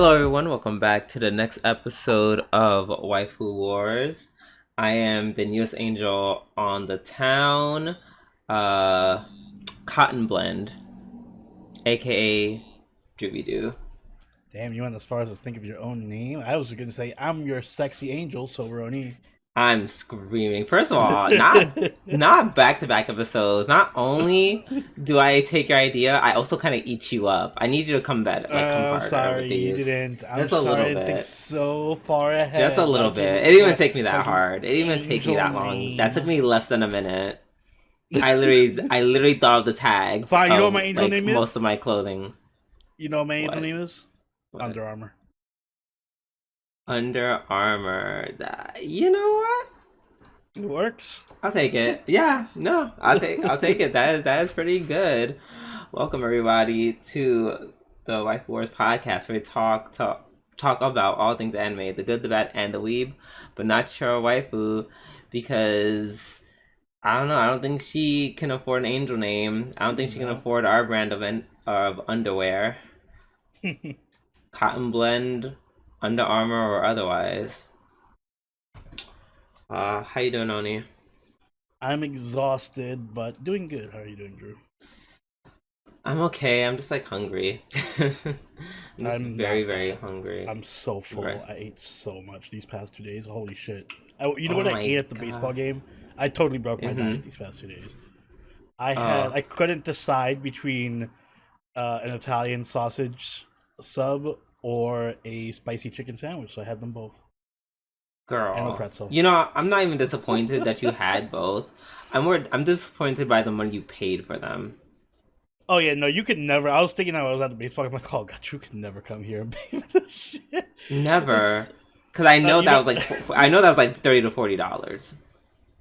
Hello, everyone. Welcome back to the next episode of Waifu Wars. I am the newest angel on the town, uh, Cotton Blend, aka Drooby Doo. Damn, you went as far as to think of your own name? I was gonna say I'm your sexy angel, Silveroni. I'm screaming. First of all, not back to back episodes. Not only do I take your idea, I also kind of eat you up. I need you to come better, like come I'm harder with sorry you these. didn't. I'm Just a sorry I little didn't think bit. so far Just a ahead. little Like bit. your It didn't even take me that like an hard. It didn't even take me angel that long. That took name. me less than a minute. I literally thought of the tags Fine. You know what my of angel like name is? most of my clothing. You know what my angel What? name is? What? Under Armour. Under Armour. That, you know what? It works. I'll take it. Yeah, no, I'll take it. That is pretty good. Welcome everybody to the Life Wars podcast, where we talk about all things anime, the good, the bad, and the weeb, but not your waifu, because I don't know. I don't think she can afford an angel name. I don't think she can No. afford our brand of underwear, Cotton Blend, Under Armour, or otherwise. How you doing, Oni? I'm exhausted, but doing good. How are you doing, Drew? I'm okay. I'm just like hungry. I'm just I'm very, not very bad. hungry. I'm so full. Right. I ate so much these past 2 days. Holy shit! You know Oh what I my ate at the baseball god. game? I totally broke my diet Mm-hmm. these past 2 days. Oh, I couldn't decide between an Italian sausage sub or a spicy chicken sandwich, so I had them both and a girl. pretzel. You know, I'm not even disappointed that you had both. I'm disappointed by the money you paid for them. Oh yeah, no, you could never. I was thinking I was at the baseball. I'm like, oh god, you could never come here and pay for this shit. Never. Cause I know You that know. was like I know that was like $30 to $40.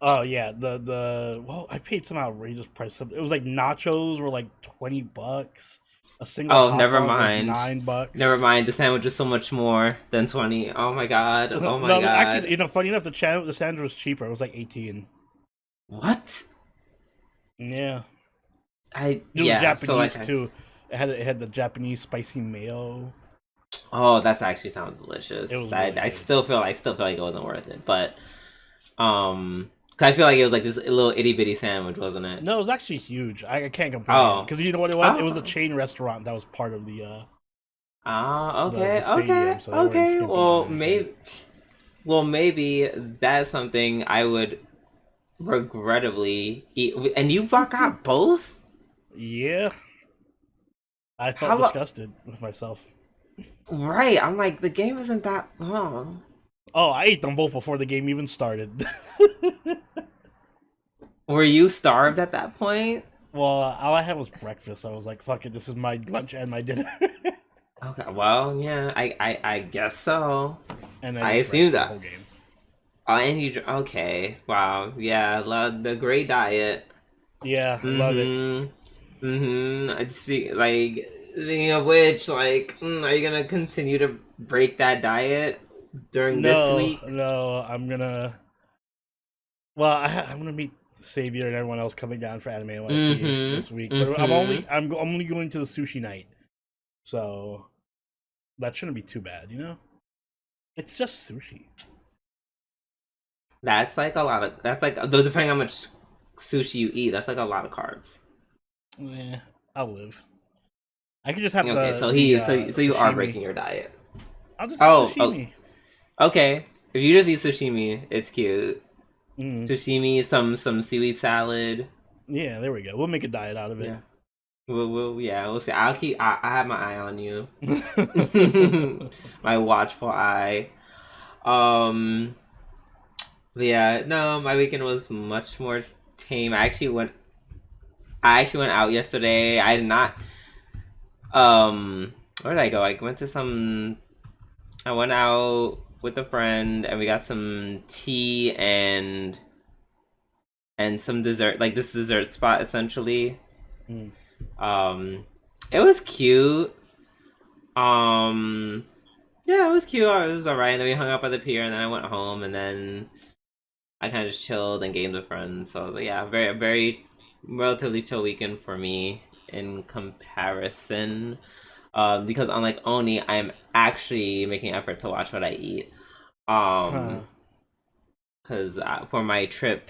Oh yeah, the well, I paid some outrageous price. It was like nachos were like $20. A single Oh, hot never dog was mind. Never $9. mind. The sandwich is so much more than 20. Oh my god. Oh my No, actually, god. funny enough, the sandwich was cheaper. It was like 18. What? Yeah, I it was yeah. So Japanese like too. It had the Japanese spicy mayo. oh, that actually sounds It delicious. was I really I good. still feel like it wasn't worth it, but 'cause I feel like it was like this little itty bitty sandwich, wasn't it? No, it was actually huge. I can't complain Oh, because you know what it was. It was a oh, chain restaurant that was part of the okay, stadium, okay, so they weren't okay. skimping on anything. Well, maybe that's something I would regrettably eat. And you got both? Yeah, I felt How long? disgusted with myself. Right. I'm like, the game isn't that long. Oh, I ate them both before the game even started. Were you starved at that point? Well, all I had was breakfast. I was like, "Fuck it, this is my lunch and my dinner," Okay. Well, yeah. I guess so. and I I just drank assume for the that. whole game. Oh, and okay. Wow. Yeah. Love the great diet. Yeah, love it. Mm-hmm. Mm-hmm. I speak like speaking of which, like, are you gonna continue to break that diet during this No, week? no, I'm gonna. Well, I'm gonna meet Savior and everyone else coming down for Anime NYC this Mm-hmm. week, but I'm Mm-hmm. only I'm only going to the sushi night, so that shouldn't be too bad, you know. It's just sushi. That's like a lot of. That's like though depending how much sushi you eat, that's like a lot of carbs. Yeah, I'll live. I could just have Okay, the so the so you are sashimi. breaking your diet. I'll just have Oh, oh, sashimi. okay. If you just eat sashimi, it's cute. Mm, Sashimi, some seaweed salad. yeah, there we go. We'll make a diet out of it. Yeah. We'll see. I have my eye on you. My watchful eye. Um, but yeah, no, my weekend was much more tame. I actually went out yesterday. I did not. Where did I go? I went out with a friend, and we got some tea and some dessert, like this dessert spot essentially. Mm. Um, it was cute. Um, yeah, it was cute. It was alright. And then we hung up at the pier, and then I went home, and then I kind of just chilled and gamed with friends. So yeah, very relatively chill weekend for me in comparison. Because unlike Oni, I'm actually making effort to watch what I eat. Because for my trip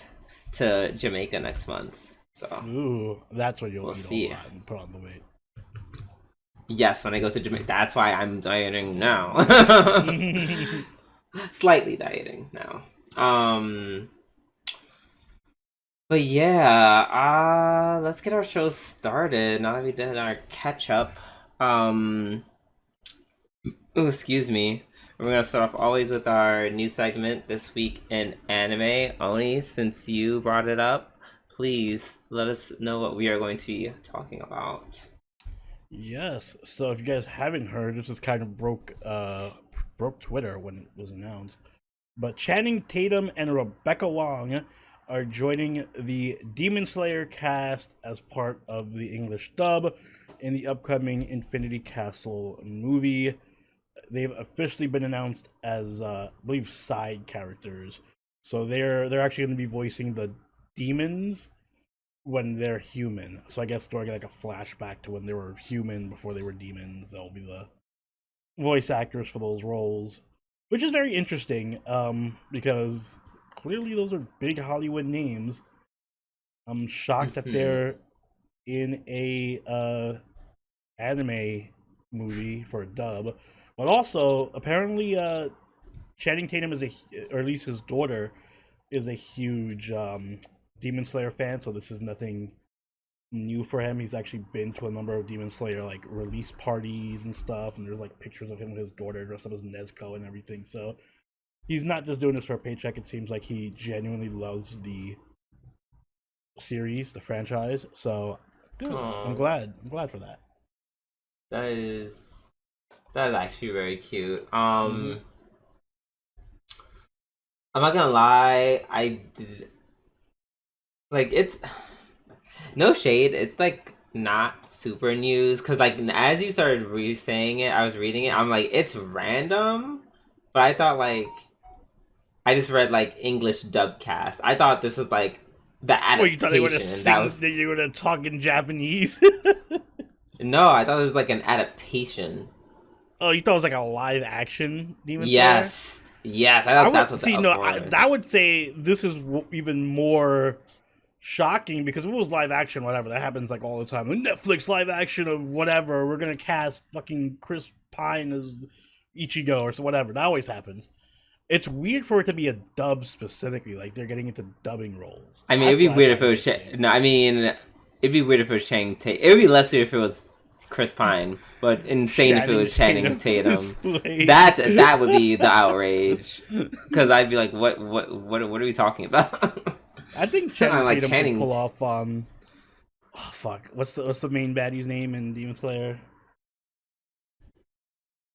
to Jamaica next month. So ooh, that's what you'll we'll eat see. a lot and put on the weight. Yes, when I go to Jamaica. That's why I'm dieting now. Slightly dieting now. But yeah, let's get our show started. Now that we did our catch up. Oh, excuse me. We're gonna start off always with our new segment this week in anime. Oni, since you brought it up, please let us know what we are going to be talking about. Yes. So if you guys haven't heard, this just kind of broke Twitter when it was announced. But Channing Tatum and Rebecca Wong are joining the Demon Slayer cast as part of the English dub in the upcoming Infinity Castle movie. They've officially been announced as, I believe, side characters. So they're actually going to be voicing the demons when they're human. So I guess during like a flashback to when they were human before they were demons, they'll be the voice actors for those roles, which is very interesting. Because clearly those are big Hollywood names. I'm shocked that they're in a anime movie for a dub, but also apparently Channing Tatum is or at least his daughter is a huge Demon Slayer fan, so this is nothing new for him. He's actually been to a number of Demon Slayer like release parties and stuff, and there's like pictures of him with his daughter dressed up as Nezuko and everything. So he's not just doing this for a paycheck. It seems like he genuinely loves the series, the franchise. So good. I'm glad for that. That is actually very cute. I'm not gonna lie, it's no shade. It's like not super news because like as you started saying it, I was reading it. I'm like, it's random, but I thought like I just read like English dub cast. I thought this was like the adaptation. Well, you thought they were that you were gonna talk in Japanese? No, I thought it was like an adaptation. Oh, you thought it was like a live action Demon Slayer? Yes. Yes, I thought that's what see. No, I would say this is even more shocking because if it was live action, whatever, that happens like all the time. Netflix live action of whatever, we're gonna cast fucking Chris Pine as Ichigo or so whatever. That always happens. It's weird for it to be a dub specifically, like they're getting into dubbing roles. I mean, it'd be weird if it was it'd be weird if it was Channing Tatum. It would be less weird if it was Chris Pine, but insane if it was Channing Tatum. That would be the outrage. Because I'd be like, what are we talking about? I think Channing Tatum could pull off. Oh fuck! What's the main baddie's name in Demon Slayer?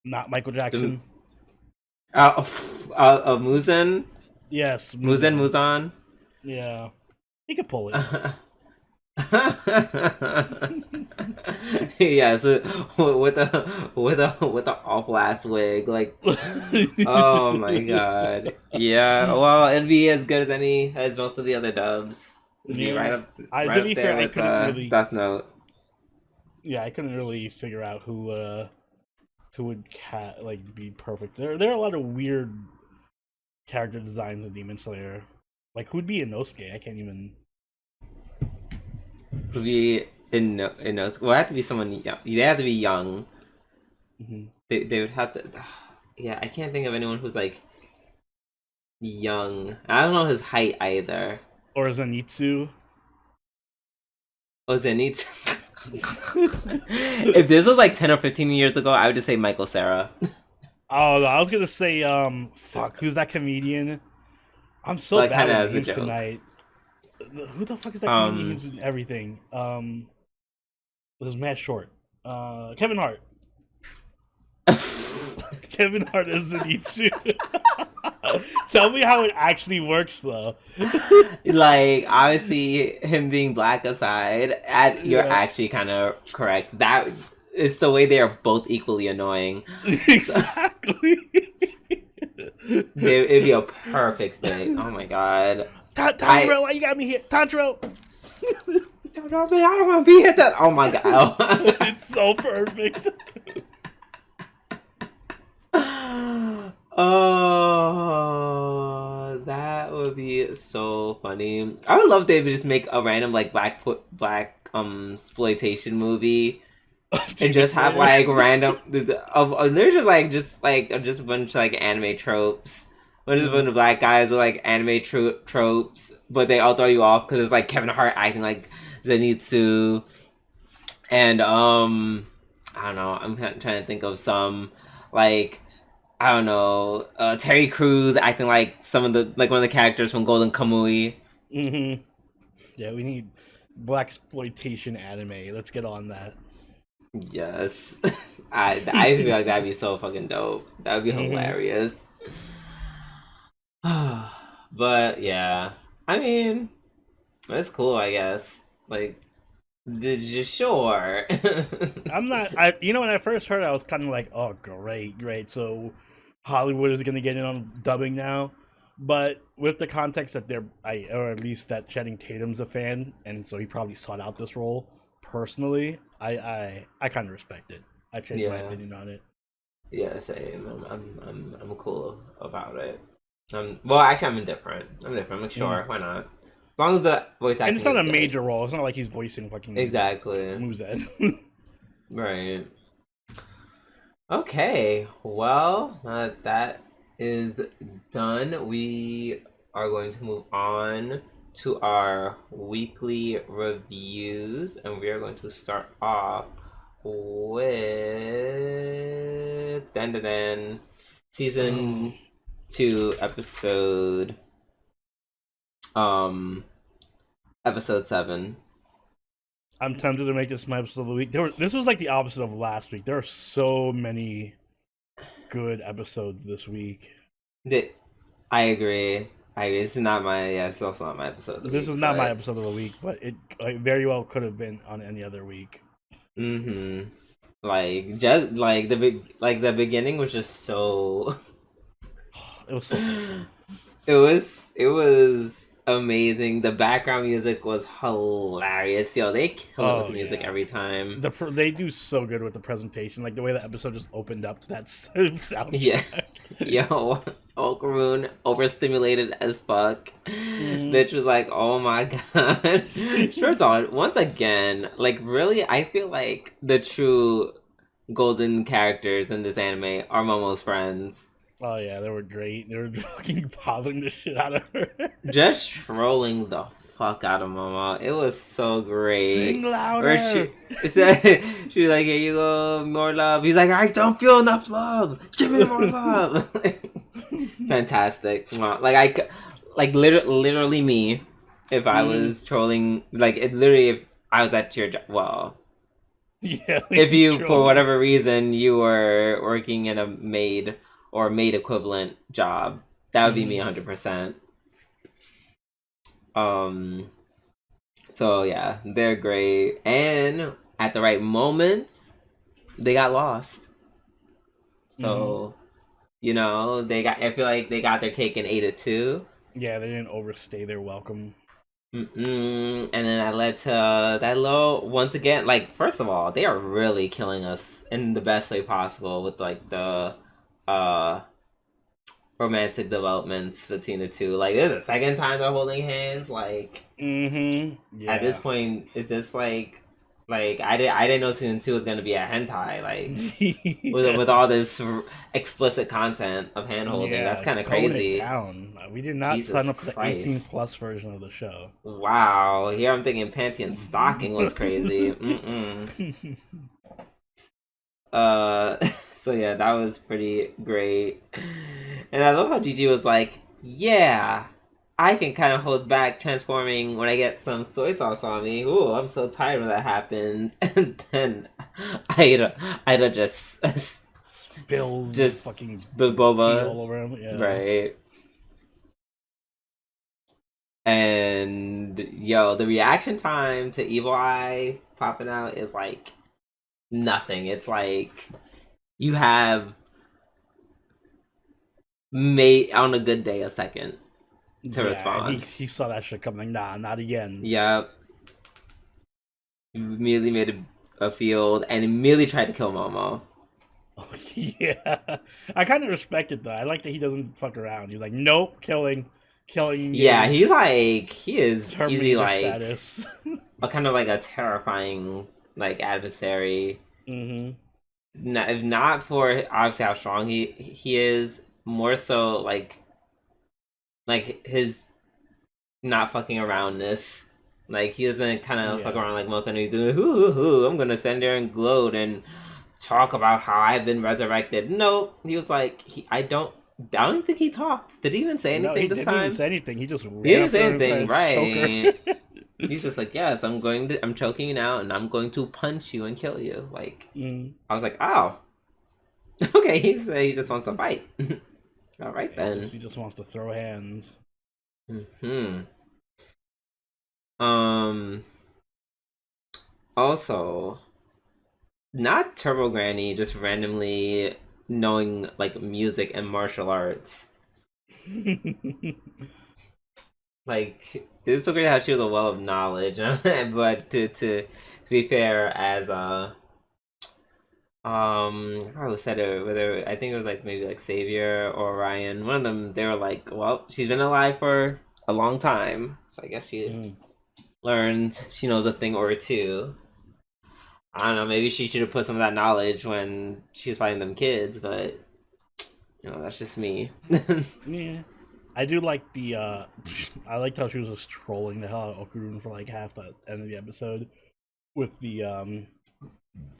Not Michael Jackson. Muzan. Yes, Muzan. Yeah, he could pull it. Yeah, so with the awful ass wig, like, oh my god, yeah. Well, it'd be as good as most of the other dubs. Yeah. Right up I couldn't really Death Note. Yeah, I couldn't really figure out who would be perfect. There are a lot of weird character designs in Demon Slayer. Like who'd be Inosuke? I can't even. Would be in Inosuke. Well, it have to be someone young. They have to be young. Mm-hmm. They would have to. Yeah, I can't think of anyone who's like young. I don't know his height either. Or Zenitsu. Oh, Zenitsu. If this was like 10 or 15 years ago, I would just say Michael Cera. Oh, no, I was gonna say, fuck, who's that comedian? I'm so bad at names tonight. Who the fuck is that comedian who's in everything? This is mad short. Kevin Hart. Kevin Hart is Zenitsu. Tell me how it actually works, though. Like, obviously, him being black aside, you're actually kind of correct. That is the way they are both equally annoying. Exactly. It'd be a perfect thing. Oh my god. Tanjiro, why you got me here? Tanjiro! I don't want to be at that. Oh my god. It's so perfect. Oh, that would be so funny. I would love if they would just make a random like black exploitation movie and just have like random they're just a bunch of like anime tropes. But just a bunch of black guys with like anime tropes, but they all throw you off because it's like Kevin Hart acting like Zenitsu, and I don't know. I'm trying to think of some like I don't know Terry Crews acting like one of the characters from Golden Kamui. Mm-hmm. Yeah, we need black exploitation anime. Let's get on that. Yes, I feel like that'd be so fucking dope. That'd be hilarious. But yeah, I mean, it's cool, I guess. Like, did you sure? I'm not. When I first heard it, I was kind of like, oh, great. So Hollywood is gonna get in on dubbing now. But with the context that or at least that Channing Tatum's a fan, and so he probably sought out this role personally. I kind of respect it. I changed my opinion on it. Yeah, same. I'm cool about it. Well, actually, I'm indifferent. I'm like, sure, why not? As long as the voice acting. And it's not a good. major role. It's not like he's voicing fucking exactly Muzet. Right. Okay. Well, that is done. We are going to move on to our weekly reviews, and we are going to start off with Dandadan season 2 episode 7. I'm tempted to make this my episode of the week. This was like the opposite of last week. There are so many good episodes this week. I agree. This is not my. Yeah, it's also not my episode of the week. This is not my episode of the week, but it very well could have been on any other week. Mm-hmm. Like just like the beginning was just so. It was so awesome. It was amazing. The background music was hilarious. Yo, they kill it with the music every time. They do so good with the presentation, like the way the episode just opened up to that soundtrack. Yeah, yo, Okaroon overstimulated as fuck. Bitch was like, oh my god. First of all, once again, like really, I feel like the true golden characters in this anime are Momo's friends. Oh yeah, they were great. They were fucking bothering the shit out of her. Just trolling the fuck out of Momo. It was so great. Sing louder. Or she was like, here you go, more love. He's like, I don't feel enough love. Give me more love. Fantastic. Literally me. If I was trolling, if I was at your job, well. Yeah. If you, for whatever reason, you were working in a maid or maid equivalent job, that would be me 100%. So yeah, they're great, and at the right moment, they got lost. So, I feel like they got their cake and ate it too. Yeah, they didn't overstay their welcome. And then that led to that low once again. Like, first of all, they are really killing us in the best way possible with like the romantic developments between the two. Like, this is the second time they're holding hands. Like, at this point, it's just like I didn't know season 2 was gonna be a hentai. Like, with all this explicit content of hand holding, that's kind of crazy. Down. We did not sign up for the 18+ version of the show. Wow, here I'm thinking Panty and Sticking was crazy. So yeah, that was pretty great. And I love how Gigi was like, yeah, I can kind of hold back transforming when I get some soy sauce on me. Ooh, I'm so tired when that happens. And then Aida just spills fucking boba all over him. Yeah. Right. And yo, the reaction time to Evil Eye popping out is like nothing. It's like you have made on a good day a second to respond. He saw that shit coming. Nah, not again. Yep. immediately made a field and immediately tried to kill Momo. Oh, yeah, I kind of respect it though. I like that he doesn't fuck around. He's like, nope, killing, Yeah, engage, he's like he is easy Terminator like status. a kind of like a terrifying like adversary. Mm-hmm. Not, if not for obviously how strong he is, more so like his not fucking aroundness. Like he doesn't kind of fuck Yeah. around like most enemies do. Hoo, I'm gonna stand there and gloat and talk about how I've been resurrected. Nope. He was like, I don't think he talked. Did he even say No, anything he this didn't even time? say anything. He just He ran didn't up say there and anything, tried to choke right? her. He's just like, yes, I'm choking you now, and I'm going to punch you and kill you. Like, I was like, oh, okay. He just wants to fight. All right Yeah, then. he just wants to throw hands. Hmm. Also, not Turbo Granny just randomly knowing like music and martial arts. Like it was so great how she was a well of knowledge, but to be fair, as how said it, whether I think it was like maybe like Savior or Ryan, one of them, they were like, well, she's been alive for a long time, so I guess she learned, she knows a thing or two. I don't know, maybe she should have put some of that knowledge when she was fighting them kids, but that's just me. Yeah. I do like the I liked how she was just trolling the hell out of Okurun for like half the end of the episode with the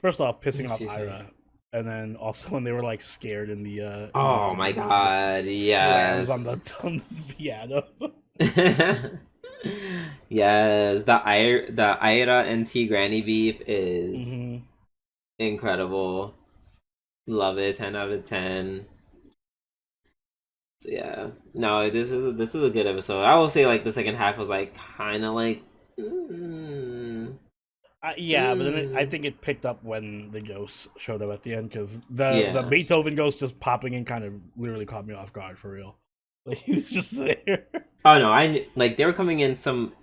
first off pissing off Ira, and then also when they were like scared in the oh my god, yes. slams on the piano. Yes, the Ira and T Granny beef is incredible. Love it, 10 out of 10. So yeah, no, this is a good episode. I will say like the second half was like kind of like, yeah, but then I think it picked up when the ghost showed up at the end because the Beethoven ghost just popping in kind of literally caught me off guard for real. Like he was just there. Oh no, I like they were coming in some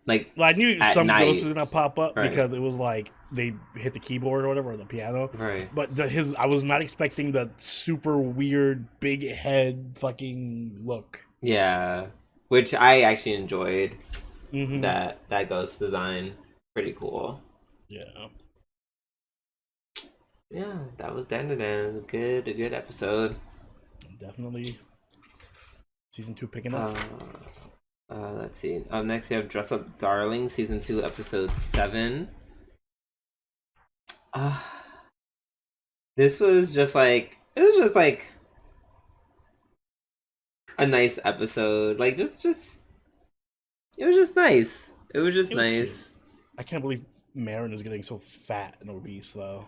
like. Well, I knew some ghosts was gonna pop up right. because it was like they hit the keyboard or whatever or the piano. Right. But I was not expecting the super weird big head fucking look. Yeah, which I actually enjoyed. That ghost design, pretty cool. Yeah. Yeah, that was Dandadan. A good episode. Definitely. Season 2 picking up. Let's see. Up next, we have Dress Up Darling, Season 2, Episode 7. This was just like... It was just like... a nice episode. Like, just... It was just nice. It was just nice. Cute. I can't believe Marin is getting so fat and obese, though.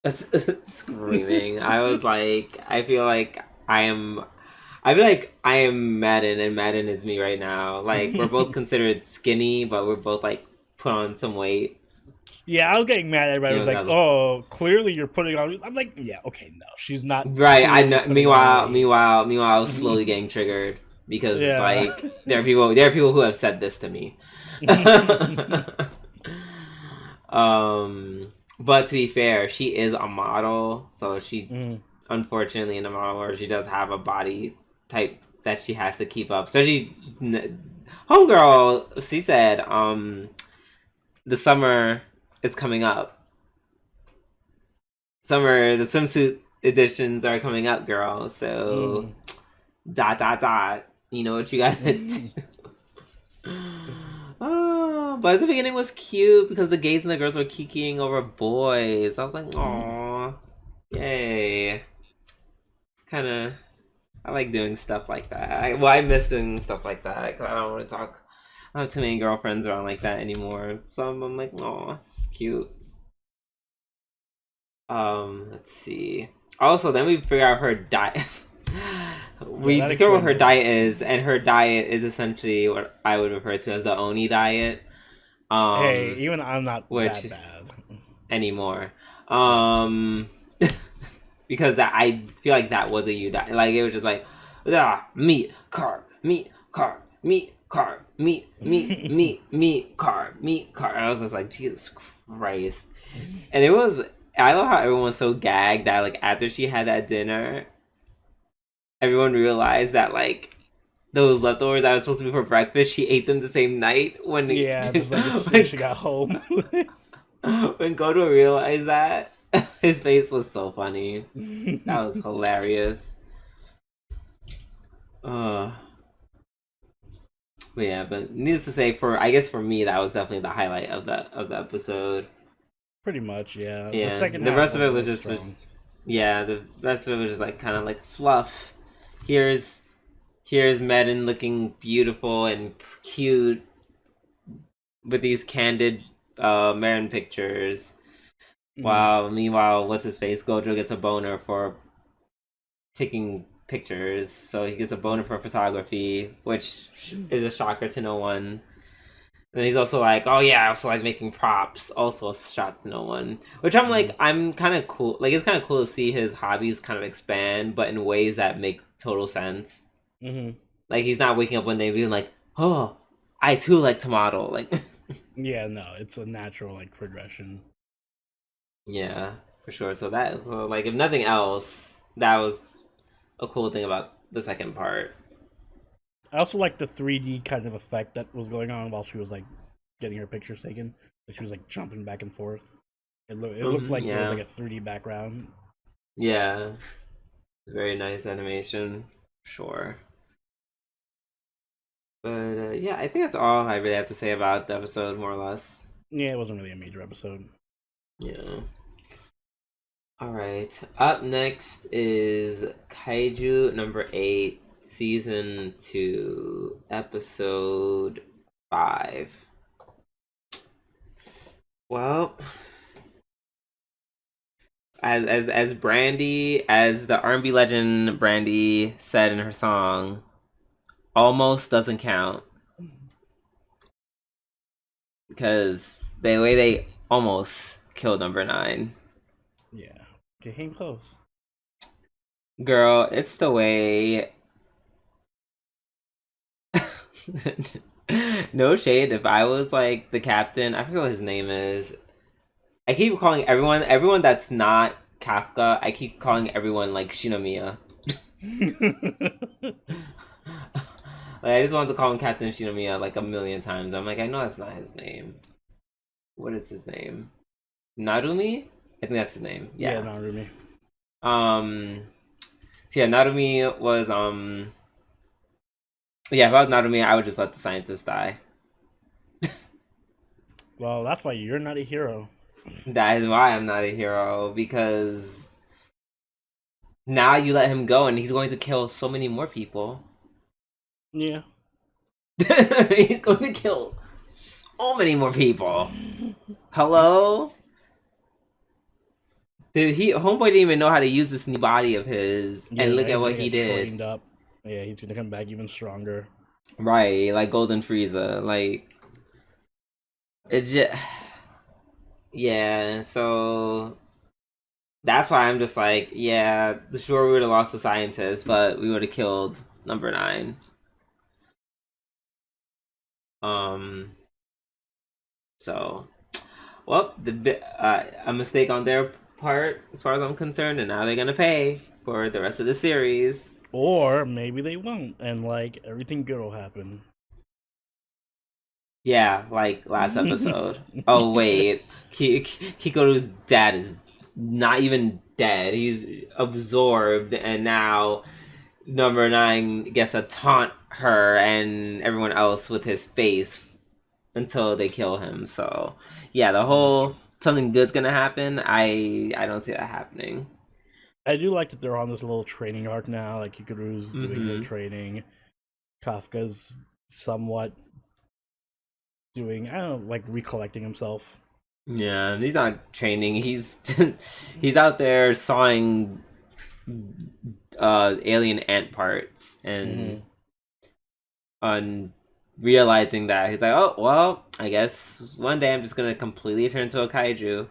Screaming. I was like... I feel like I am Madden, and Madden is me right now. Like, we're both considered skinny, but we're both, like, put on some weight. Yeah, I was getting mad at everybody. I was like, oh, clearly you're putting on... I'm like, yeah, okay, no, she's not... Right, I know. Meanwhile, I was slowly getting triggered. Because, like, there are people who have said this to me. But to be fair, she is a model, so she... Unfortunately, in the model world, she does have a body type that she has to keep up. So homegirl, she said, the summer is coming up. The swimsuit editions are coming up, girl. So, ... You know what you gotta do. Oh, but the beginning was cute because the gays and the girls were kikiing over boys. I was like, aww, yay. I like doing stuff like that. I miss doing stuff like that because I don't want to talk. I don't have too many girlfriends around like that anymore. So I'm like, oh, it's cute. Let's see. Also, then we figure out her diet. We discover what her diet is, and her diet is essentially what I would refer to as the Oni diet. Hey, even I'm not that bad anymore. Because I feel like that was a you diet. Like it was just like meat, carb, meat, carb, meat, carb, meat, carb, meat, carb. I was just like, Jesus Christ. And it was, I love how everyone was so gagged that, like, after she had that dinner, everyone realized that, like, those leftovers that was supposed to be for breakfast, she ate them the same night when Yeah, just like as soon as she got home. when Gojo realized that, his face was so funny. That was hilarious. Uh, but yeah, but needless to say, I guess for me, that was definitely the highlight of the episode. Pretty much, yeah. The Yeah, second the half rest of it was less just strong. yeah, the rest of it was just like kind of like fluff. Here's Madden looking beautiful and cute with these candid Marin pictures. While meanwhile, what's his face? Gojo gets a boner for taking pictures, so he gets a boner for photography, which is a shocker to no one. And he's also like, oh yeah, I also like making props, also a shock to no one. Which I'm like, I'm kind of cool. Like, it's kind of cool to see his hobbies kind of expand, but in ways that make total sense. Mm-hmm. Like, he's not waking up one day being like, oh, I too like to model. Like, Yeah, no, it's a natural like progression. yeah, for sure. So like, if nothing else, that was a cool thing about the second part. I also like the 3D kind of effect that was going on while she was like getting her pictures taken. Like she was like jumping back and forth. It looked like there was Yeah, like a 3D background. yeah, very nice animation. Sure. But yeah, I think that's all I really have to say about the episode, more or less. Yeah, it wasn't really a major episode. Yeah. All right. Up next is Kaiju number 8, season 2, episode 5. Well, as Brandy, as the R&B legend Brandy said in her song, almost doesn't count because the way they almost killed number 9. Yeah, it came close. Girl, it's the way. No shade. If I was like the captain, I forget what his name is. I keep calling everyone that's not Kafka. I keep calling everyone like Shinomiya. Like, I just wanted to call him Captain Shinomiya like a million times. I'm like, I know that's not his name. What is his name? Narumi? I think that's his name. Yeah, Yeah. Narumi. So yeah, Narumi was yeah, if I was Narumi, I would just let the scientist die. Well, that's why you're not a hero. That is why I'm not a hero, because now you let him go and he's going to kill so many more people. Yeah. He's going to kill so many more people. Hello? Homeboy didn't even know how to use this new body of his, Yeah, and look at he's what gonna he get did. trained up. Yeah, he's gonna come back even stronger. Right, like Golden Frieza, like it just yeah. So that's why I'm just like, yeah, sure we would have lost the scientist, but we would have killed number 9. Um. So, well, a mistake on their part, as far as I'm concerned, and now they're gonna pay for the rest of the series. Or maybe they won't, and like everything good will happen. Yeah, like last episode. Oh wait, Hikaru's dad is not even dead. He's absorbed, and now number 9 gets to taunt her and everyone else with his face until they kill him. So yeah, the whole something good's gonna happen. I don't see that happening. I do like that they're on this little training arc now. Like Hikaru's doing her training, Kafka's somewhat doing, I don't know, like recollecting himself. Yeah, he's not training. He's he's out there sawing alien ant parts and on realizing that he's like, oh well, I guess one day I'm just gonna completely turn into a kaiju.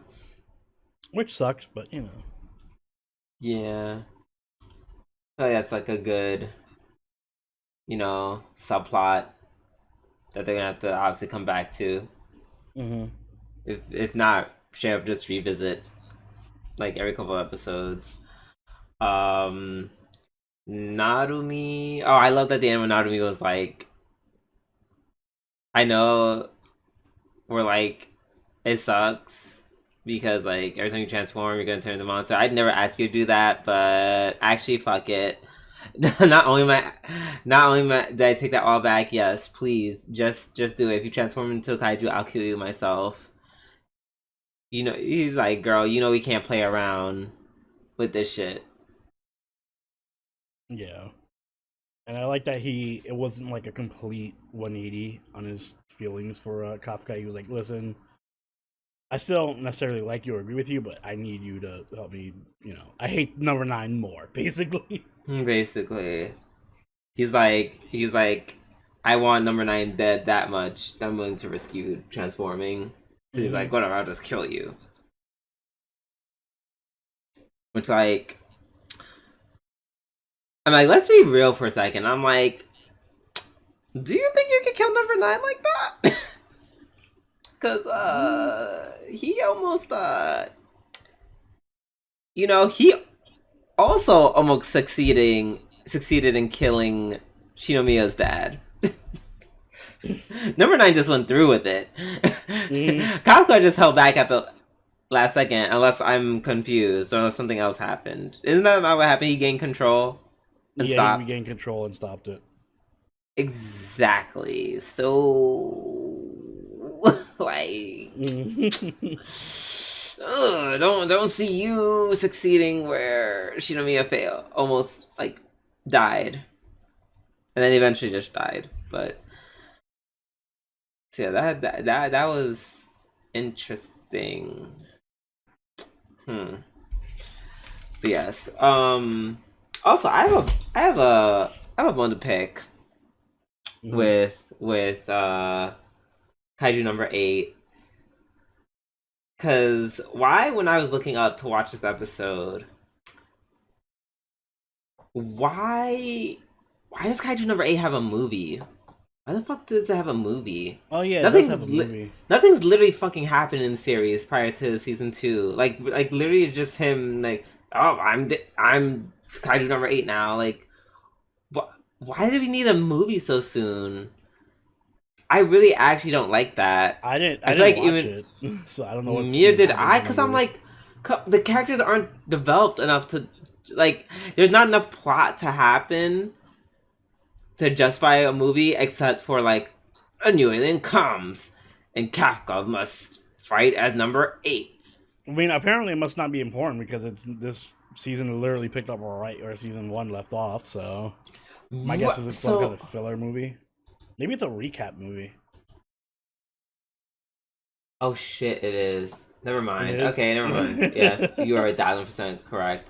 Which sucks, but you know. Yeah, I feel like that's like a good, subplot that they're gonna have to obviously come back to. If not, straight up just revisit like every couple episodes. Um, Narumi. Oh, I love that the end when Narumi was like, I know we're like, it sucks because like every time you transform, you're gonna turn into a monster. I'd never ask you to do that, but actually, fuck it. Not only my, did I take that all back? Yes, please, just do it. If you transform into a kaiju, I'll kill you myself. You know, he's like, girl, you know we can't play around with this shit. Yeah. And I like that it wasn't like a complete 180 on his feelings for Kafka. He was like, listen, I still don't necessarily like you or agree with you, but I need you to help me, I hate number 9 more, basically. Basically, he's like, I want number 9 dead that much. I'm willing to risk you transforming. He's like, whatever, I'll just kill you. Which like, I'm like, let's be real for a second. I'm like, do you think you can kill number 9 like that? Cause he almost he also almost succeeded in killing Shinomiya's dad. Number 9 just went through with it. Kafka just held back at the last second, unless I'm confused or unless something else happened. Isn't that what happened? He gained control and stopped. He regained control and stopped it. Exactly. So, like, don't see you succeeding where Shinomiya almost like died, and then eventually just died. But so yeah, that was interesting. But yes. Also, I have a bone to pick with Kaiju number 8. Cause why, when I was looking up to watch this episode, why does Kaiju number 8 have a movie? Why the fuck does it have a movie? Oh yeah, it does have a movie. Nothing's literally fucking happened in the series prior to season 2. Like literally just him like, oh, I'm Kaiju number 8 now. Like, why do we need a movie so soon? I really actually don't like that. I didn't like watch it, so I don't know. Neither did I, because I'm like, the characters aren't developed enough to, like, there's not enough plot to happen to justify a movie, except for like, a new alien comes, and Kafka must fight as number 8. I mean, apparently it must not be important because this season literally picked up right where season 1 left off. So my guess is it's some kind of filler movie. Maybe it's a recap movie. Oh shit, it is. Never mind. Okay, never mind. Yes, you are 1,000% correct.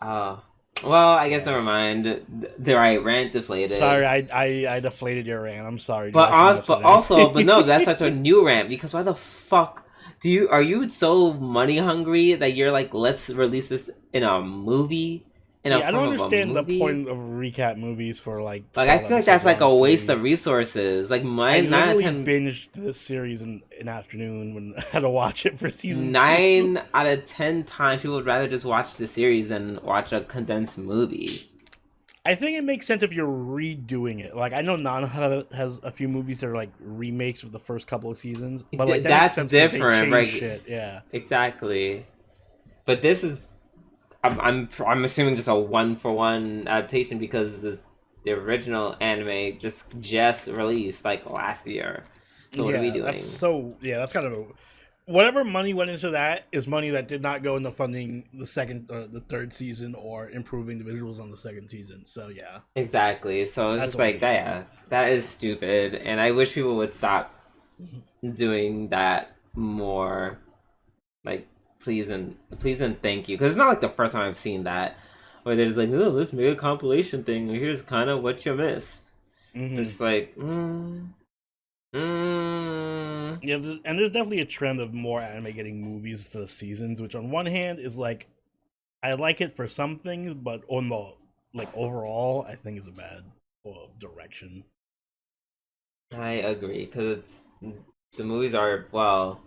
Oh. Well, I guess never mind. The right rant deflated. Sorry, I deflated your rant. I'm sorry. But no, that's such a new rant, because why the fuck are you so money hungry that you're like, let's release this in a movie? I don't understand the point of recap movies for like I feel like that's like a waste of resources. Like I literally binged this series in an afternoon when I had to watch it for season 9 out of 10 times people would rather just watch the series than watch a condensed movie. I think it makes sense if you're redoing it. Like, I know Nana has a few movies that are like remakes of the first couple of seasons, but like that's different, right? Shit. Yeah, exactly. But this is, I'm assuming just a 1-for-1 adaptation, because the original anime just released like last year. So what are we doing? That's kind of whatever money went into that is money that did not go into funding the third season or improving the visuals on the second season. So yeah, exactly. So it's just like that is stupid, and I wish people would stop doing that more. Like, please and thank you, because it's not like the first time I've seen that where they're just like, oh, let's make a compilation thing, here's kind of what you missed. It's like yeah, and there's definitely a trend of more anime getting movies for the seasons, which on one hand is like, I like it for some things, but on the like overall, I think is a bad direction. I agree, because the movies are, well,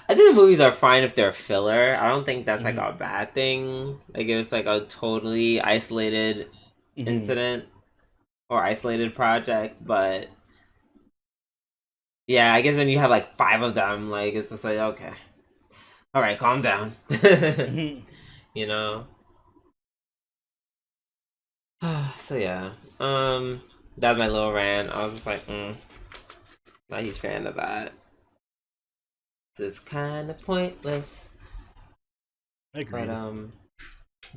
I think the movies are fine if they're filler. I don't think that's like a bad thing. Like it was like a totally isolated incident or isolated project, but yeah, I guess when you have like 5 of them, like it's just like okay, all right, calm down, you know. So yeah, that's my little rant. I was just like, not a huge fan of that. It's kind of pointless. I agree. But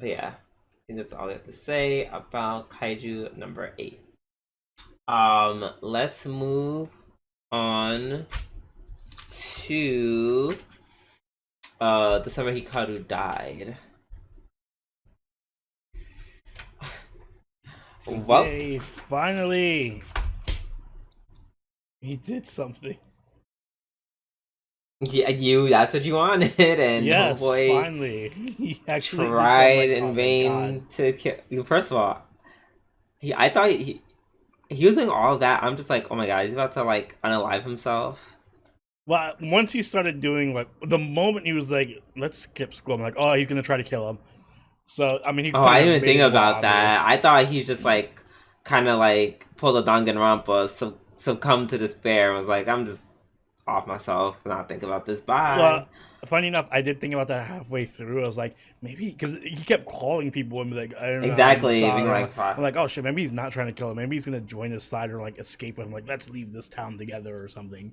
yeah, I think that's all we have to say about Kaiju number 8. Let's move on to the summer Hikaru died. Well, Yay, finally, he did something. Yeah, that's what you wanted, and Yes, homeboy finally, he actually tried did in vain to kill. First of all, I thought he was doing all of that. I'm just like, oh my god, he's about to like unalive himself. Well, once he started doing like the moment he was like, "Let's skip school," I'm like, "Oh, he's gonna try to kill him." So I mean, he. Oh, I didn't even made think it more about that. obvious. I thought he's just like kind of like pulled a Danganronpa, succumb to despair. And was like, I'm just off myself, not think about this. Bye. Well, funny enough, I did think about that halfway through. I was like, maybe because he kept calling people and be like, I don't know, Exactly. I'm Being sorry. like, I'm like, oh shit, maybe he's not trying to kill him. Maybe he's gonna join his side or like escape with him. Like, let's leave this town together or something.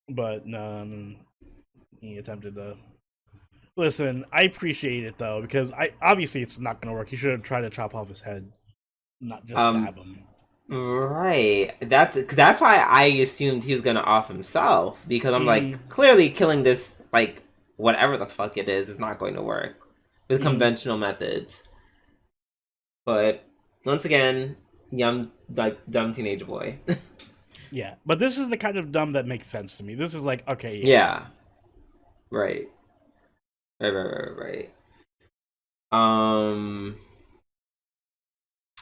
But no, he attempted to. Listen, I appreciate it though because I obviously it's not gonna work. He should have tried to chop off his head, not just stab him. Right. That's why I assumed he was gonna off himself because I'm like, clearly killing this like whatever the fuck it is not going to work with conventional methods. But once again, dumb teenage boy. Yeah, but this is the kind of dumb that makes sense to me. This is like, okay, yeah. Right. Right. And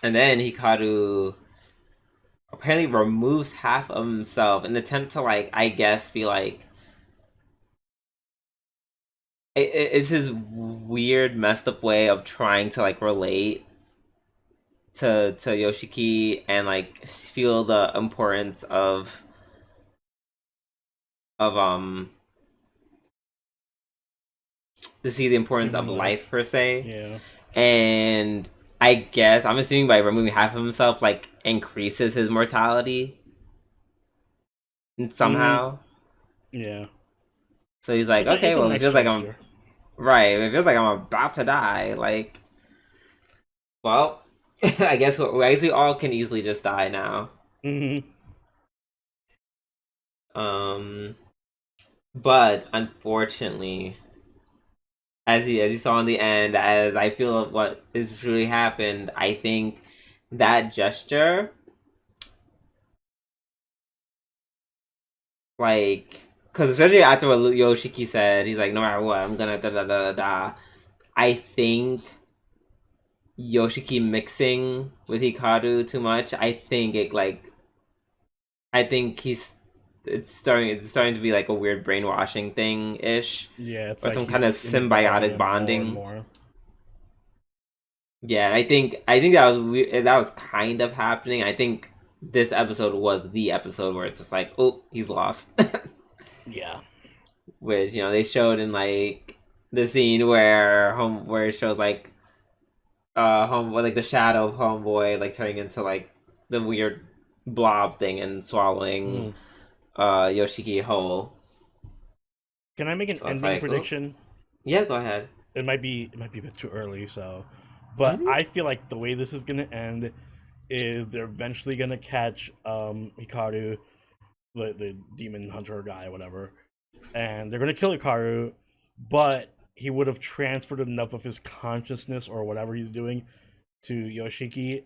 then Hikaru apparently removes half of himself in an attempt to like, I guess, be like, it's his weird, messed up way of trying to like relate to Yoshiki and like feel the importance of to see the importance of life per se. Yeah. And I guess I'm assuming by removing half of himself like increases his mortality somehow. Yeah. So he's like, okay, well, it feels like I'm right. It feels like I'm about to die. Like, well, I guess we all can easily just die now. But unfortunately, as you saw in the end, as I feel what is truly happened, I think that gesture, like, because especially after what Yoshiki said, he's like, no matter what, I'm gonna da da da da da. I think Yoshiki mixing with Hikaru too much. I think it's starting to be like a weird brainwashing thing ish. Yeah, it's or like some kind of symbiotic bonding. More. Yeah, I think that was weird. That was kind of happening. I think this episode was the episode where it's just like, oh, he's lost. Yeah. Which they showed in like the scene where it shows like like the shadow of Homeboy like turning into like the weird blob thing and swallowing Yoshiki whole. Can I make an ending prediction? Yeah, go ahead. It might be a bit too early, but I feel like the way this is gonna end is they're eventually gonna catch Hikaru, the demon hunter guy, whatever, and they're gonna kill Hikaru, but he would have transferred enough of his consciousness or whatever he's doing to Yoshiki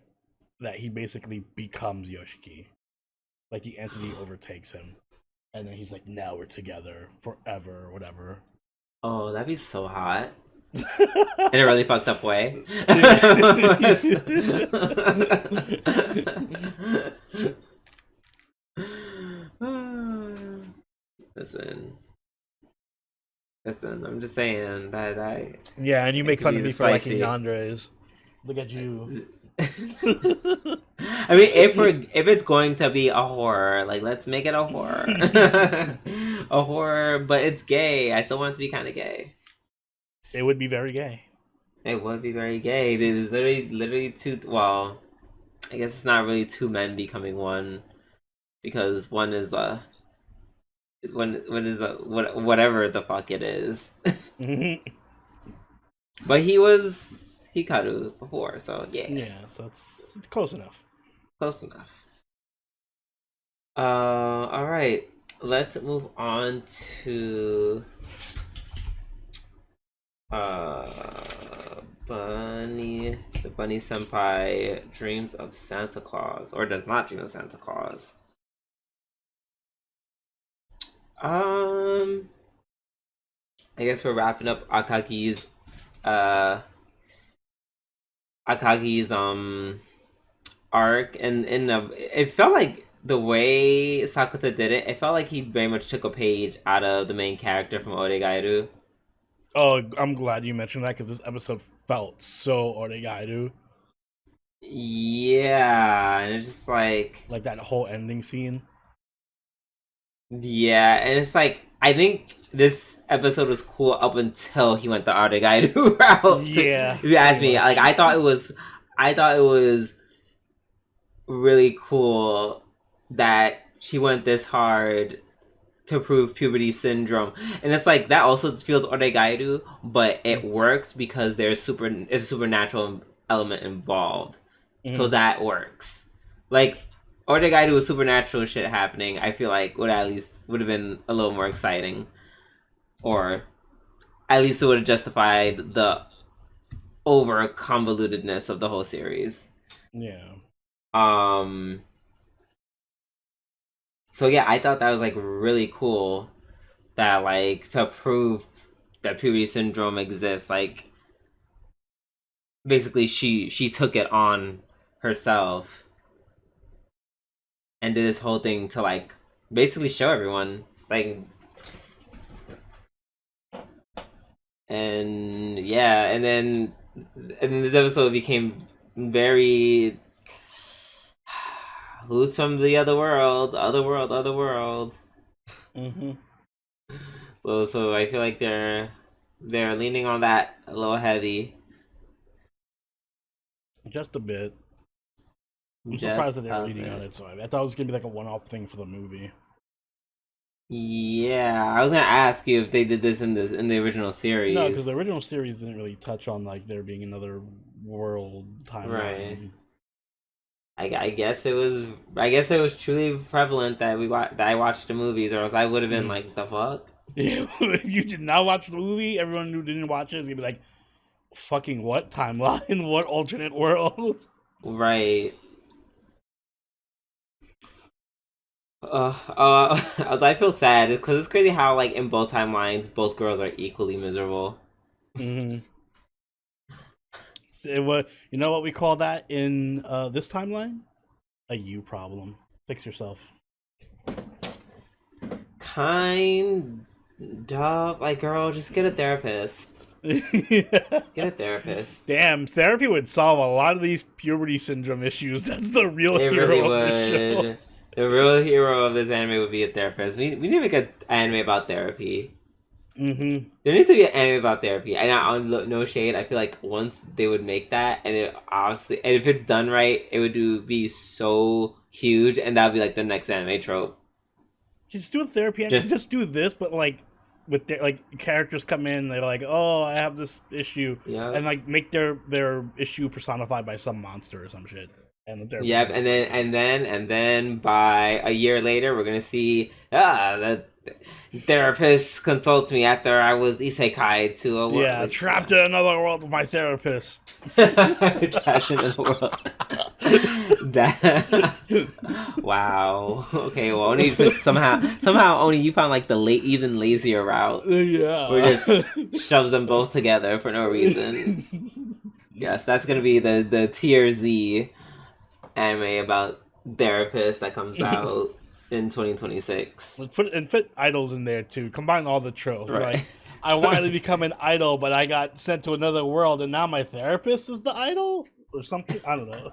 that he basically becomes Yoshiki. Like the entity overtakes him. And then he's like, now we're together forever or whatever. Oh, that'd be so hot. In a really fucked up way. Listen, I'm just saying that Yeah, and you make fun of me for liking spicy. genres. Look at you. I mean, if it's going to be a horror, like let's make it a horror, a horror, but it's gay. I still want it to be kind of gay. It would be very gay. It would be very gay. There's literally two. Well, I guess it's not really two men becoming one, because one is whatever the fuck it is. But he was Hikaru before, so yeah. Yeah, so it's close enough. Close enough. All right. Let's move on to Bunny. The Bunny Senpai dreams of Santa Claus, or does not dream of Santa Claus. I guess we're wrapping up Akagi's arc, and it felt like the way Sakuta did it, it felt like he very much took a page out of the main character from Oregairu. Oh, I'm glad you mentioned that, because this episode felt so Oregairu. Yeah, and it's just like that whole ending scene. Yeah, and it's like, I think this episode was cool up until he went the Oregairu route. Yeah. If you ask me, like I thought it was really cool that she went this hard to prove puberty syndrome, and it's like that also feels Oregairu, but it works because there's a supernatural element involved, so that works. Like Oregairu with supernatural shit happening, I feel like would have been a little more exciting, or at least it would have justified the over convolutedness of the whole series. Yeah. So yeah, I thought that was like really cool that like to prove that puberty syndrome exists, like basically she took it on herself and did this whole thing to like basically show everyone, like, and yeah, and then this episode became very who's from the other world. Mm-hmm. So I feel like they're leaning on that a little heavy. Just a bit. I'm surprised that they're leaning on it, so I thought it was gonna be like a one-off thing for the movie. Yeah, I was gonna ask you if they did this in the original series. No, because the original series didn't really touch on like there being another world timeline. Right. I guess it was truly prevalent that I watched the movies, or else I would have been like, the fuck? Yeah, if you did not watch the movie, everyone who didn't watch it is gonna be like, fucking what timeline? What alternate world? Right. I feel sad because it's crazy how like in both timelines both girls are equally miserable. Mm-hmm. So, you know what we call that in this timeline? A you problem. Fix yourself. Kind of. Like, girl, just get a therapist. Get a therapist. Damn, therapy would solve a lot of these puberty syndrome issues. That's the real hero really of would. the show. The real hero of this anime would be a therapist. We need to make an anime about therapy. Mm-hmm. There needs to be an anime about therapy. And no shade, I feel like once they would make that, and it obviously, and if it's done right, it would be so huge, and that would be like the next anime trope. Just do a therapy anime. Just do this, but like with like characters come in, they're like, oh, I have this issue, and like make their issue personified by some monster or some shit. And the yep, and then by a year later, we're gonna see the therapist consults me after I was isekai to a world. Yeah, trapped in another world with my therapist. Trapped in another world. Wow. Okay, well, only somehow only you found like the even lazier route. Yeah, where just shoves them both together for no reason. Yes, that's gonna be the tier Z anime about therapists that comes out in 2026. Put idols in there too. Combine all the tropes. Right. Like, I wanted to become an idol, but I got sent to another world, and now my therapist is the idol or something. I don't know.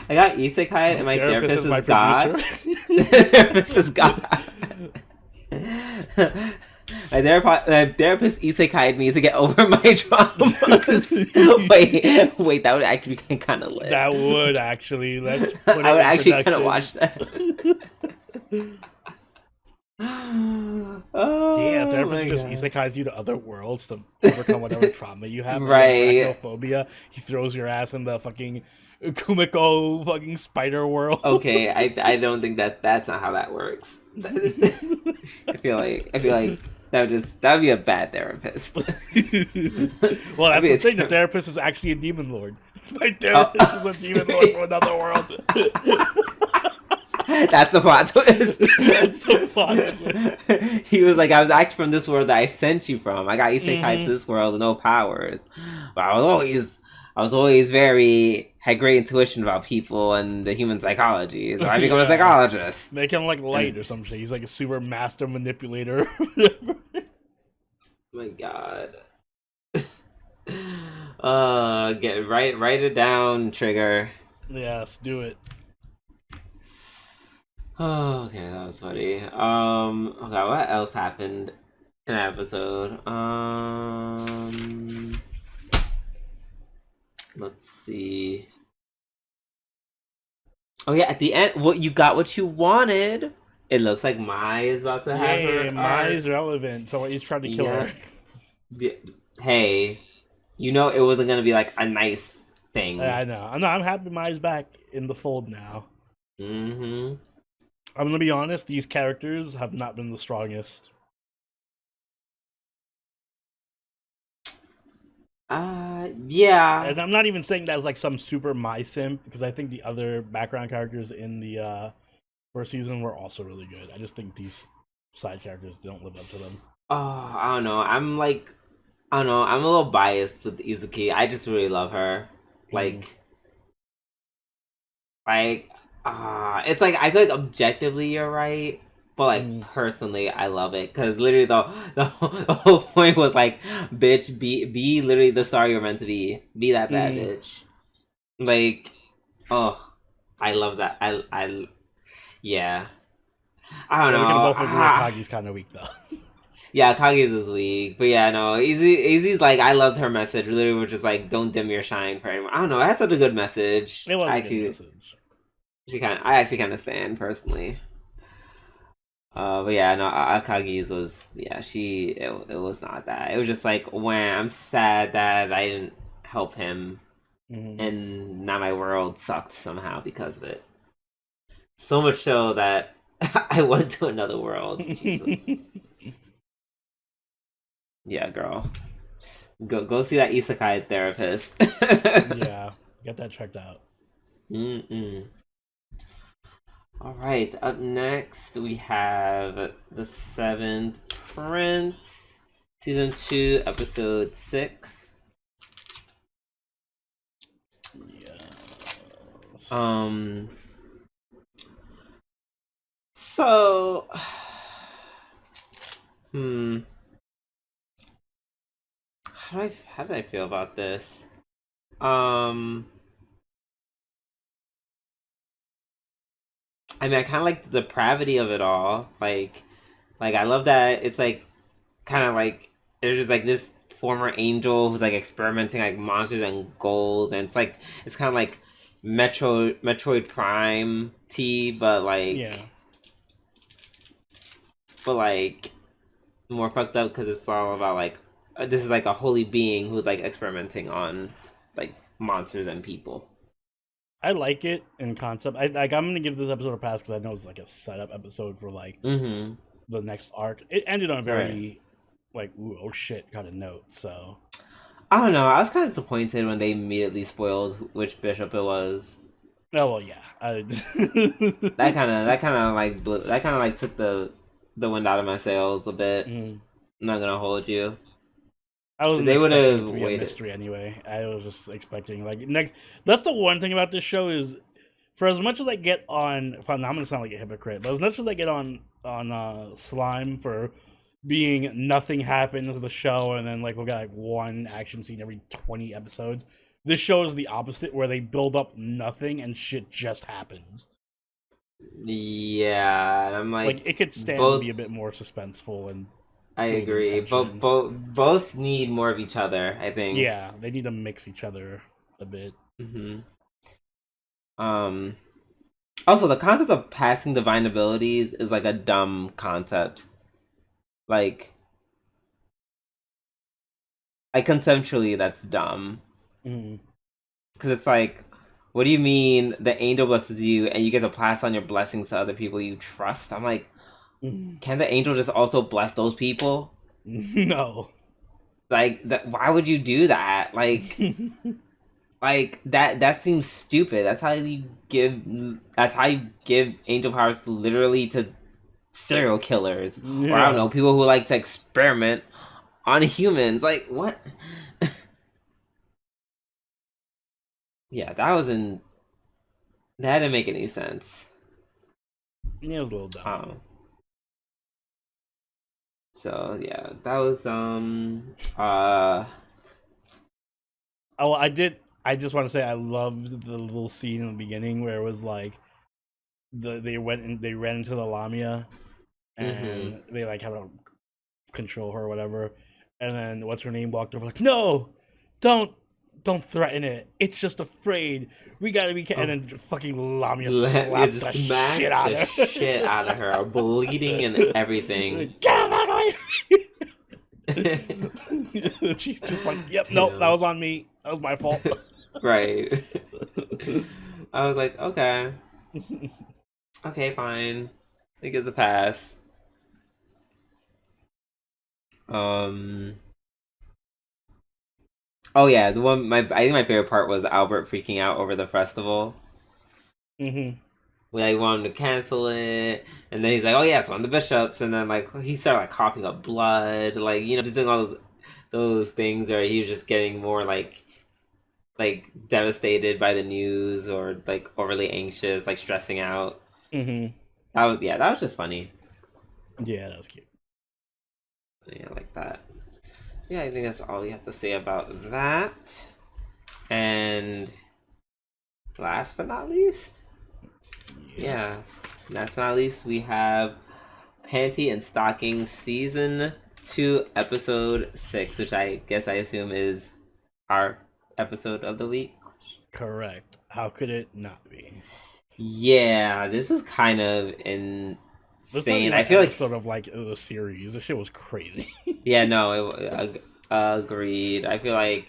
I got isekai, and my therapist is my God. Therapist is God. My therapist isekai'd me to get over my traumas. wait, that would actually be kind of lit. That would actually. Let's put it I would in actually kind of production. watch that. Oh, Yeah, therapist my just God. isekais you to other worlds to overcome whatever trauma you have. Right. Like arachnophobia. He throws your ass in the fucking Kumiko fucking spider world. Okay, I don't think that's not how that works. I feel like that would be a bad therapist. Well, that's the thing. The therapist is actually a demon lord. My therapist is a demon lord from another world. That's the plot twist. That's the plot twist. He was like, I was actually from this world that I sent you from. I got isekai to this world with no powers. But I was always had great intuition about people and the human psychology. So I became a psychologist. Make him like light or some shit. He's like a super master manipulator. My God. Write it down, Trigger. Yes, do it. Oh, okay, that was funny. Okay, what else happened in that episode? Let's see. Oh yeah, at the end, you got what you wanted. It looks like Mai is about to have her. Mai is relevant. So he's trying to kill her. Hey, you know it wasn't gonna be like a nice thing. I know. I'm happy Mai's back in the fold now. Mm-hmm. I'm gonna be honest. These characters have not been the strongest. Yeah. And I'm not even saying that as like some super Mai simp, because I think the other background characters in the first season were also really good. I just think these side characters don't live up to them. Oh, I don't know. I'm a little biased with Izuki. I just really love her. It's like I feel like objectively you're right, but like personally I love it because literally the whole point was like, bitch, be literally the star you're meant to be that bad bitch. Like, oh, I love that. Yeah. I don't know. We can both agree Kagi's kind of weak though. Yeah, Kage's is weak, but yeah, no, Easy's like, I loved her message. Literally, which is like, don't dim your shine for anyone. I don't know. It had such a good message. It was a good message. I actually kind of stand personally. But yeah, no, Akagi's was it was not that. It was just like, when I'm sad that I didn't help him, and now my world sucked somehow because of it. So much so that I went to another world. Jesus. Yeah, girl. Go see that isekai therapist. Yeah, get that checked out. All right, up next we have The Seventh Prince, Season 2, Episode 6. Yes. So... How did I feel about this? I mean, I kind of like the depravity of it all. Like I love that it's like, kind of like, there's just like this former angel who's like experimenting like monsters and goals, and it's like, it's kind of like Metroid Prime T, but like, but like more fucked up because it's all about like, this is like a holy being who's like experimenting on like monsters and people. I like it in concept. I'm gonna give this episode a pass because I know it's like a setup episode for like the next arc. It ended on a very like, ooh, oh shit kind of note. So I don't know. I was kind of disappointed when they immediately spoiled which bishop it was. Oh well, yeah. that kind of like took the wind out of my sails a bit. I'm not gonna hold you. I wasn't They would expecting it have to be a waited. mystery anyway. I was just expecting like next. That's the one thing about this show is, for as much as I get on, I'm gonna sound like a hypocrite, but as much as I get on Slime for being nothing happens the show, and then like we'll get like one action scene every 20 episodes. This show is the opposite, where they build up nothing and shit just happens. Yeah, and I'm Like like it could stand to both. be a bit more suspenseful and I build in agree. tension. Both need more of each other. I think. Yeah, they need to mix each other a bit. Hmm. Also, the concept of passing divine abilities is like a dumb concept. Like conceptually, that's dumb. Mm. Because it's like, what do you mean the angel blesses you and you get to pass on your blessings to other people you trust? I'm like, can the angel just also bless those people? No. Like, why would you do that? Like, like that seems stupid. That's how you give. That's how you give angel powers literally to serial killers, or I don't know, people who like to experiment on humans. Like what? Yeah, that didn't make any sense. Yeah, it was a little dumb. So yeah, that was Oh, I did. I just want to say I loved the little scene in the beginning where it was like they ran into the Lamia and they like had to control her or whatever, and then what's her name walked over like, no, don't threaten it. It's just afraid. We gotta be. And then fucking Lamia slapped the shit out of her. Shit out of her, bleeding and everything. She's just like, yep, nope, that was on me. That was my fault. Right. I was like, okay, fine. It gets a pass. Oh yeah, I think my favorite part was Albert freaking out over the festival. Mm-hmm. We like want him to cancel it, and then he's like, "Oh yeah, it's one of the bishops," and then like he started like coughing up blood, like just doing all those things, or he was just getting more like devastated by the news, or like overly anxious, like stressing out. Mm-hmm. That was just funny. Yeah, that was cute. Yeah, like that. Yeah, I think that's all we have to say about that. And last but not least, last but not least, we have Panty and Stocking Season 2, Episode 6, which I assume is our episode of the week. Correct. How could it not be? Yeah, this is kind of insane. I feel like sort of like the series. The shit was crazy. Yeah, no, agreed. I feel like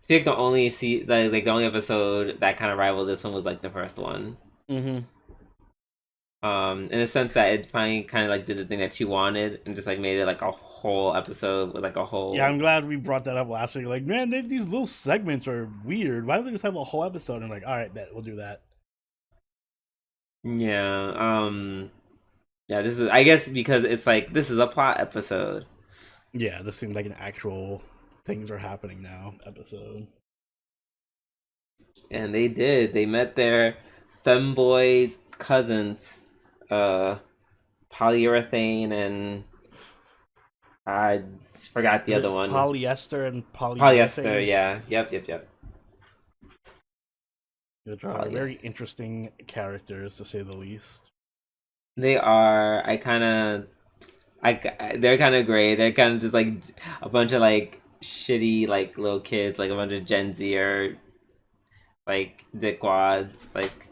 the only the only episode that kind of rivaled this one was like the first one. Mm-hmm. In the sense that it finally kind of like did the thing that you wanted and just like made it like a whole episode with like a whole. Yeah, I'm glad we brought that up last week. Like, man, these little segments are weird. Why don't they just have a whole episode? And like, all right, bet we'll do that. Yeah. Yeah. This is, I guess, because it's like this is a plot episode. Yeah, this seems like an actual things are happening now episode. And they met their femboy cousins, polyurethane and I forgot the other one. Polyester and polyester. Yeah. Yep. Which are very interesting characters, to say the least. They are. They're kind of great. They're kind of just like a bunch of like shitty like little kids, like a bunch of Gen Z or like dickwads. Like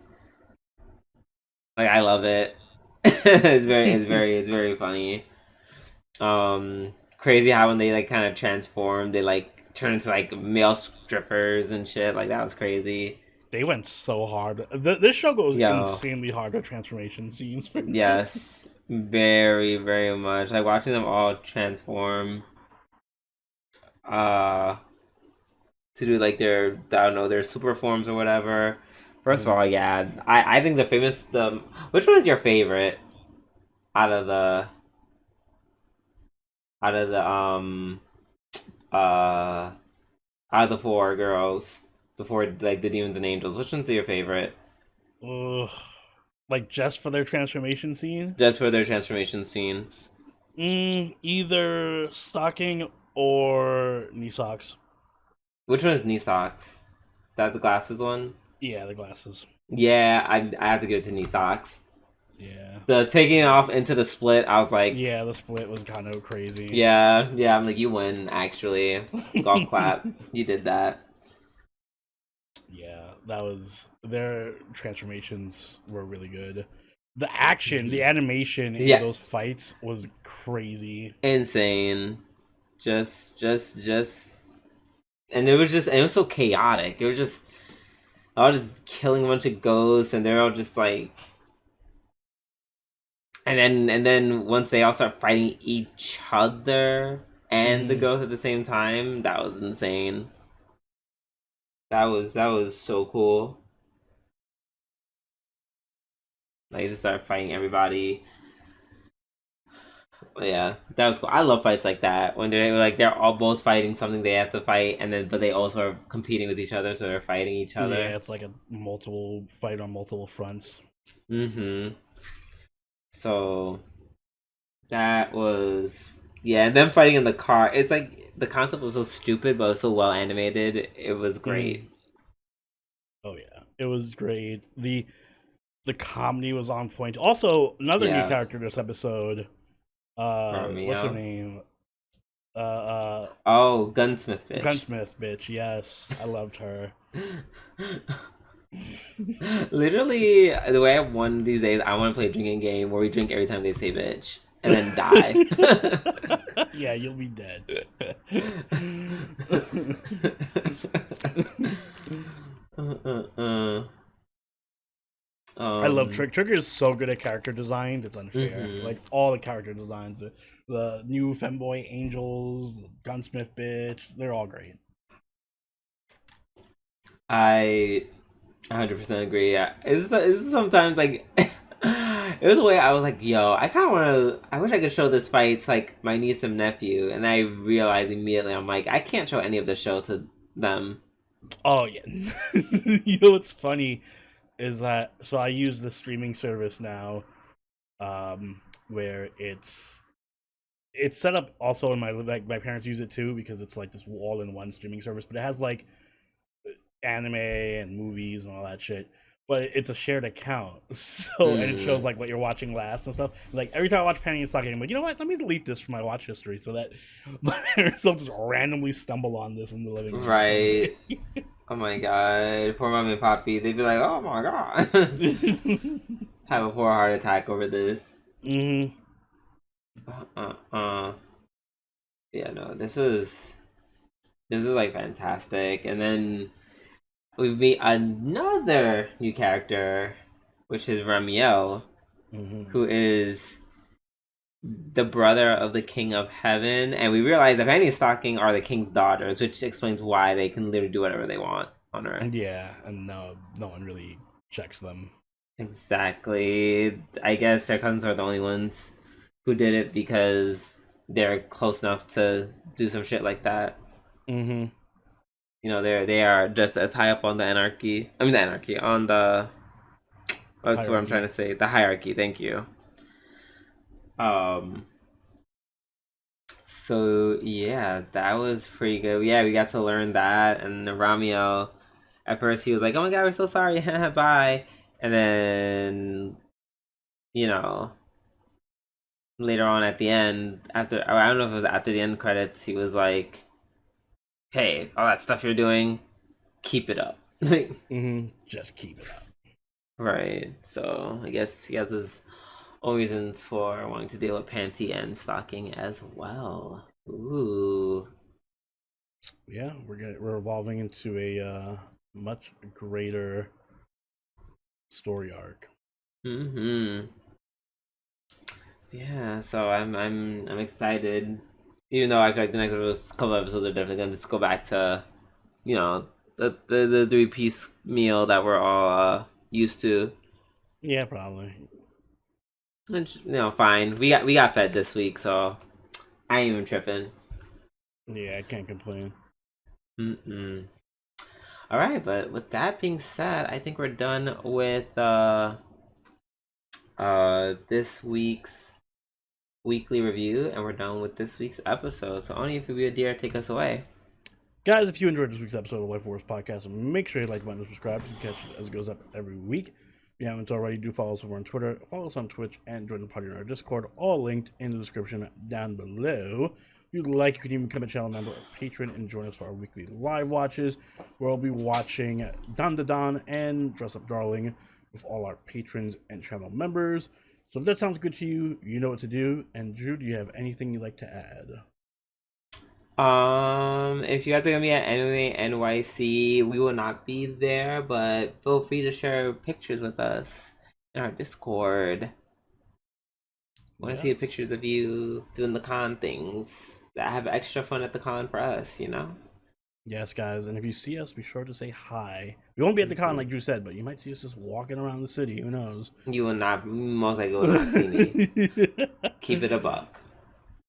I love it. It's very funny. Crazy how when they like kind of transform, they like turn into like male strippers and shit. Like that was crazy. They went so hard. This show goes insanely hard with transformation scenes. Yes, very much. Like watching them all transform, to do like their their super forms or whatever. First of all, yeah, I think which one is your favorite out of the out of the four girls, before like the demons and angels, which one's your favorite? Ugh. Like just for their transformation scene? Just for their transformation scene. Either Stocking or Knee Socks. Which one is Nisox? Is that the glasses one? Yeah, the glasses. Yeah, I have to give it to Nisox. Yeah. The taking it off into the split, I was like, yeah, the split was kind of crazy. Yeah, I'm like, you win, actually. Golf clap. You did that. Yeah, that was their transformations were really good. The action, the animation in those fights was crazy. Insane. Just and it was so chaotic. It was just I was just killing a bunch of ghosts and they're all just like and then once they all start fighting each other and the ghosts at the same time, that was insane. That was so cool. Like, just start fighting everybody. Yeah, that was cool. I love fights like that when they're all both fighting something they have to fight, and then but they also are competing with each other, so they're fighting each other. Yeah, it's like a multiple fight on multiple fronts. So that was and them fighting in the car. It's like the concept was so stupid, but it was so well animated. It was great. Oh yeah, it was great. The comedy was on point. Also, another new character this episode. What's her name? Gunsmith bitch. Gunsmith bitch. Yes, I loved her. Literally, the way I won these days, I want to play a drinking game where we drink every time they say bitch and then die. Yeah, you'll be dead. I love Trick. Trick is so good at character designs. It's unfair. Like all the character designs, the new femboy angels, gunsmith bitch, they're all great. I 100% agree. Yeah, it's sometimes like it was a way I was like, yo, I kind of want to. I wish I could show this fight to like my niece and nephew, and I realized immediately I'm like, I can't show any of the show to them. Oh yeah, you know what's funny is that so I use the streaming service now, where it's set up also in my parents use it too because it's like this all-in-one streaming service, but it has like anime and movies and all that shit. But it's a shared account, so and it shows like what you're watching last and stuff. Like every time I watch Panty and Sticking, I'm like, you know what? Let me delete this from my watch history so that my parents don't just randomly stumble on this in the living room. Right. Oh my god, poor mommy and poppy. They'd be like, oh my god, have a poor heart attack over this. Yeah, no, this is like fantastic, and then we meet another new character, which is Ramiel, who is the brother of the King of Heaven, and we realize that Panty and Sticking are the King's daughters, which explains why they can literally do whatever they want on Earth. Yeah, and no one really checks them. Exactly. I guess their cousins are the only ones who did it because they're close enough to do some shit like that. You know, they are just as high up on the anarchy. I mean, the anarchy on the. That's what I'm trying to say. The hierarchy. Thank you. So yeah, that was pretty good. Yeah, we got to learn that, and Ramiel, at first he was like, "Oh my god, we're so sorry, bye," and then, you know, later on at the end, after I don't know if it was after the end credits, he was like, hey, all that stuff you're doing, keep it up. Just keep it up. Right. So I guess he has his own reasons for wanting to deal with Panty and Sticking as well. Ooh. Yeah, we're evolving into a much greater story arc. Yeah. So I'm excited. Even though I feel like the next couple episodes are definitely gonna just go back to, you know, the 3-piece meal that we're all used to. Yeah, probably. Which, you know, fine. We got fed this week, so I ain't even tripping. Yeah, I can't complain. Mm-mm. All right, but with that being said, I think we're done with this week's weekly review, and we're done with this week's episode. So, only if you be a dear, take us away. Guys, if you enjoyed this week's episode of Life Wars Podcast, make sure you like button and subscribe so you can catch it as it goes up every week. If you haven't already, do follow us over on Twitter, follow us on Twitch, and join the party in our Discord, all linked in the description down below. If you'd like, you can even become a channel member or patron and join us for our weekly live watches, where I'll be watching Dandadan and Dress Up Darling with all our patrons and channel members. So if that sounds good to you, you know what to do. And Drew, do you have anything you'd like to add? If you guys are gonna be at Anime NYC, we will not be there, but feel free to share pictures with us in our Discord. Want to see the pictures of you doing the con things that have extra fun at the con for us, you know? Yes, guys, and if you see us, be sure to say hi. We won't be at the con like Drew said, but you might see us just walking around the city. Who knows? You will not, most likely will not see me. Keep it a buck.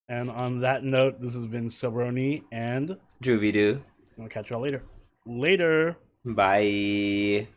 And on that note, this has been Sobroni and Droovy Doo. I'll catch y'all later. Later. Bye.